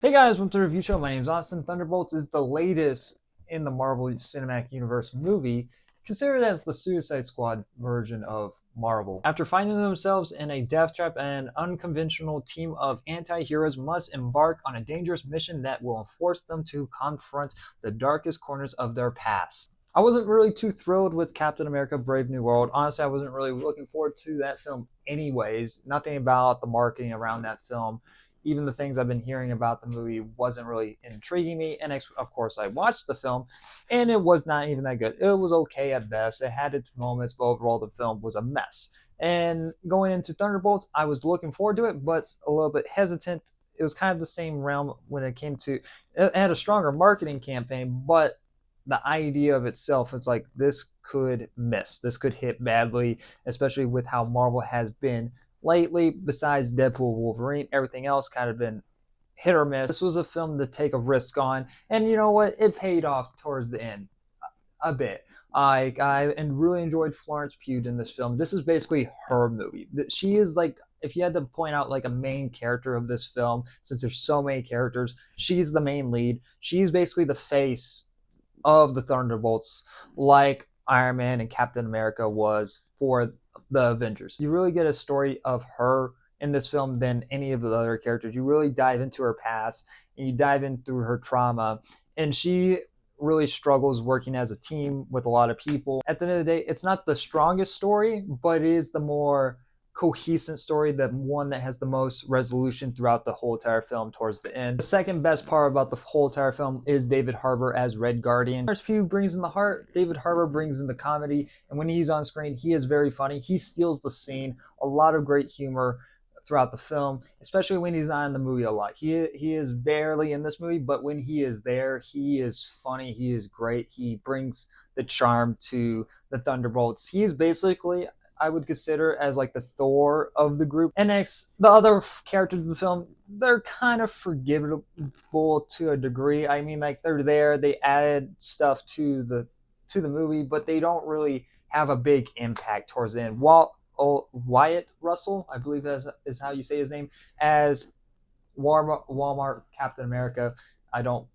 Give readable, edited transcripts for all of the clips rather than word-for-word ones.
Hey guys, welcome to the review show. My name is Austin. Thunderbolts is the latest in the Marvel Cinematic Universe movie, considered as the Suicide Squad version of Marvel. After finding themselves in a death trap, an unconventional team of anti-heroes must embark on a dangerous mission that will force them to confront the darkest corners of their past. I wasn't really too thrilled with Captain America Brave New World. Honestly, I wasn't really looking forward to that film anyways. Nothing about the marketing around that film, even the things I've been hearing about the movie, wasn't really intriguing me. And of course, I watched the film, and it was not even that good. It was okay at best. It had its moments, but overall, the film was a mess. And going into Thunderbolts, I was looking forward to it, but a little bit hesitant. It was kind of the same realm when it came to. It had a stronger marketing campaign, but the idea of itself is like this could miss. This could hit badly, especially with how Marvel has been lately. Besides Deadpool, Wolverine, everything else kind of been hit or miss. This was a film to take a risk on, and you know what? It paid off towards the end a bit. I really enjoyed Florence Pugh in this film. This is basically her movie. She is like, if you had to point out like a main character of this film, since there's so many characters, she's the main lead. She's basically the face of the Thunderbolts, like Iron Man and Captain America was for the Avengers. You really get a story of her in this film than any of the other characters. You really dive into her past and you dive in through her trauma, and she really struggles working as a team with a lot of people. At the end of the day, it's not the strongest story, but it is the more cohesive story, the one that has the most resolution throughout the whole entire film towards the end. The second best part about the whole entire film is David Harbour as Red Guardian. Florence Pugh brings in the heart, David Harbour brings in the comedy, and when he's on screen, he is very funny. He steals the scene. A lot of great humor throughout the film, especially when he's not in the movie a lot. He is barely in this movie, but when he is there, he is funny. He is great. He brings the charm to the Thunderbolts. He is basically, I would consider, as like the Thor of the group. And next, the other characters of the film, they're kind of forgivable to a degree. I mean, like they're there, they added stuff to the movie, but they don't really have a big impact towards the end. While Wyatt Russell, I believe is how you say his name, as Walmart Captain America. I don't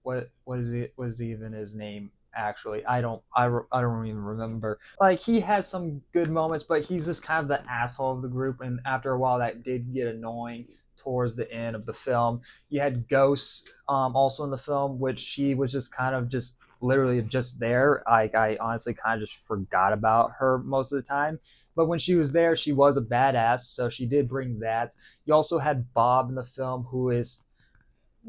what is it? What is even his name? Actually, I don't even remember. Like he has some good moments, but he's just kind of the asshole of the group, and after a while, that did get annoying towards the end of the film. You had Ghost also in the film, which she was just kind of just literally just there. Like I honestly kind of just forgot about her most of the time. But when she was there, she was a badass, so she did bring that. You also had Bob in the film, who is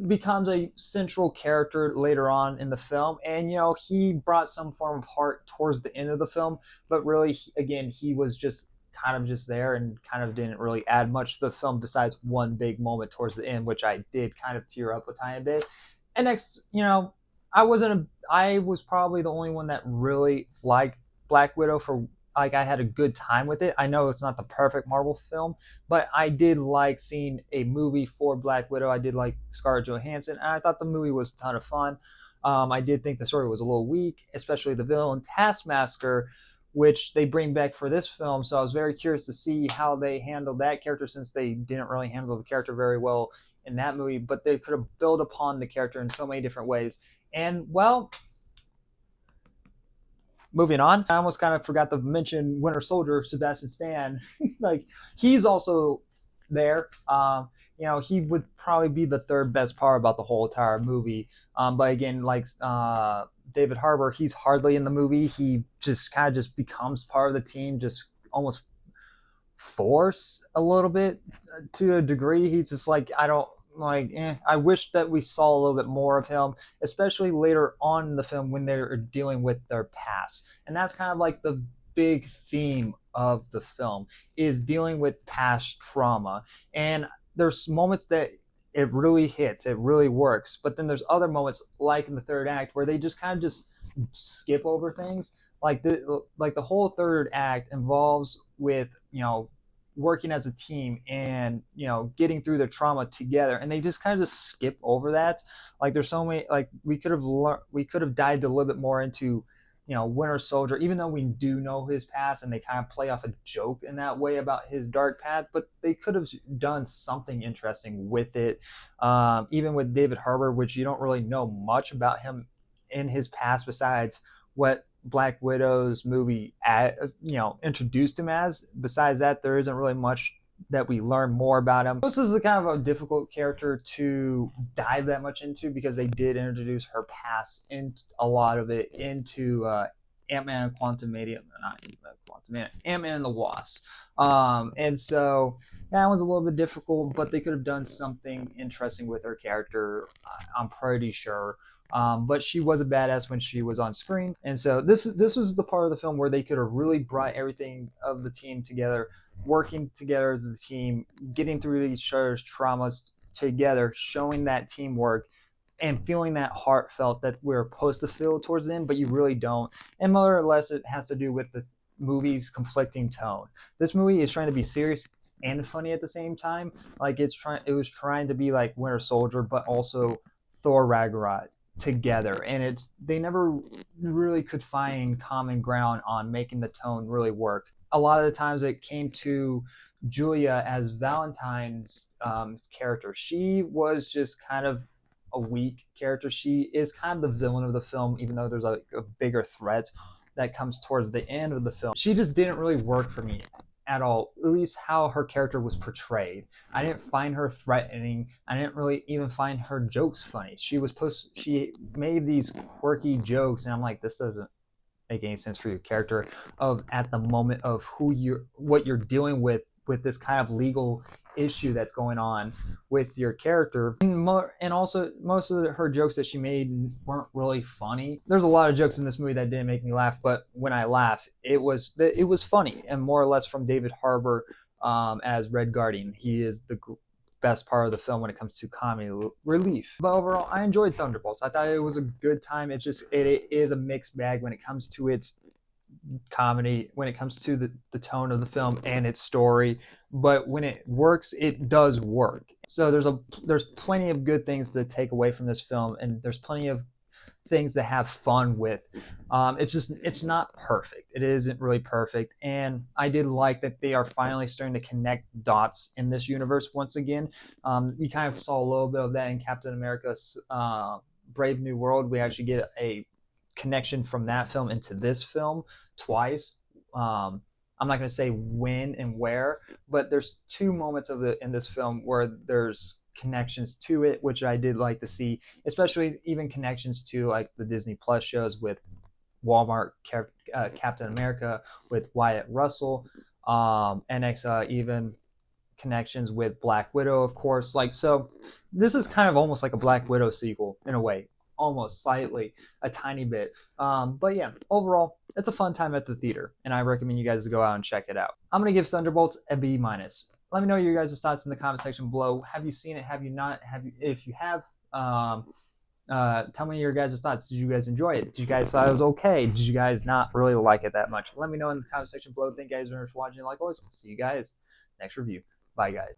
becomes a central character later on in the film, and you know he brought some form of heart towards the end of the film, but really again he was just kind of just there and kind of didn't really add much to the film besides one big moment towards the end, which I did kind of tear up a tiny bit. And next, you know, I was probably the only one that really liked Black Widow. For like, I had a good time with it. I know it's not the perfect Marvel film, but I did like seeing a movie for Black Widow. I did like Scarlett Johansson, and I thought the movie was a ton of fun. I did think the story was a little weak, especially the villain Taskmaster, which they bring back for this film. So I was very curious to see how they handled that character, since they didn't really handle the character very well in that movie. But they could have built upon the character in so many different ways. And well, moving on, I almost kind of forgot to mention Winter Soldier, Sebastian Stan. Like he's also there. You know, he would probably be the third best part about the whole entire movie. But again, like David Harbour, he's hardly in the movie. He just kind of just becomes part of the team, just almost force a little bit to a degree. He's just like, I don't like. I wish that we saw a little bit more of him, especially later on in the film when they're dealing with their past, and that's kind of like the big theme of the film is dealing with past trauma. And there's moments that it really hits, it really works, but then there's other moments like in the third act where they just kind of just skip over things. Like the whole third act involves with, you know, working as a team and, you know, getting through the trauma together, and they just kind of just skip over that. Like there's so many, like we could have dived a little bit more into Winter Soldier, even though we do know his past and they kind of play off a joke in that way about his dark path, but they could have done something interesting with it. Even with David Harbour, which you don't really know much about him in his past besides what Black Widow's movie introduced him as. Besides that, there isn't really much that we learn more about him. This is a kind of a difficult character to dive that much into because they did introduce her past in a lot of it into Ant-Man and Quantumania, not Quantumania, Ant-Man and the Wasp. And so that one's a little bit difficult, but they could have done something interesting with her character, I'm pretty sure. But she was a badass when she was on screen, and so this was the part of the film where they could have really brought everything of the team together, working together as a team, getting through each other's traumas together, showing that teamwork, and feeling that heartfelt that we're supposed to feel towards the end, but you really don't. And more or less, it has to do with the movie's conflicting tone. This movie is trying to be serious and funny at the same time. Like it was trying to be like Winter Soldier, but also Thor Ragnarok together, and they never really could find common ground on making the tone really work. A lot of the times it came to Julia as Valentine's character. She was just kind of a weak character. She is kind of the villain of the film, even though there's a bigger threat that comes towards the end of the film. She just didn't really work for me at all, at least how her character was portrayed. I didn't find her threatening. I didn't really even find her jokes funny. She made these quirky jokes, and I'm like, this doesn't make any sense for your character of at the moment of what you're dealing with this kind of legal issue that's going on with your character. And also most of her jokes that she made weren't really funny. There's a lot of jokes in this movie that didn't make me laugh, but when I laugh, it was funny, and more or less from David Harbour as Red Guardian. He is the best part of the film when it comes to comedy relief. But overall, I enjoyed Thunderbolts. I thought it was a good time. It is a mixed bag when it comes to its comedy, when it comes to the tone of the film and its story, but when it works, it does work. So there's plenty of good things to take away from this film, and there's plenty of things to have fun with. It's not perfect. It isn't really perfect, and I did like that they are finally starting to connect dots in this universe once again. We kind of saw a little bit of that in Captain America's Brave New World. We actually get a connection from that film into this film twice. I'm not going to say when and where, but there's two moments in this film where there's connections to it, which I did like to see, especially even connections to like the Disney Plus shows with Walmart Captain America with Wyatt Russell, and even connections with Black Widow, of course. Like, so this is kind of almost like a Black Widow sequel in a way, almost slightly, a tiny bit. But yeah, overall, it's a fun time at the theater, and I recommend you guys to go out and check it out. I'm going to give Thunderbolts a B-. Let me know your guys' thoughts in the comment section below. Have you seen it? Have you not? If you have, tell me your guys' thoughts. Did you guys enjoy it? Did you guys thought it was okay? Did you guys not really like it that much? Let me know in the comment section below. Thank you guys very much for watching. Like always, see you guys next review. Bye, guys.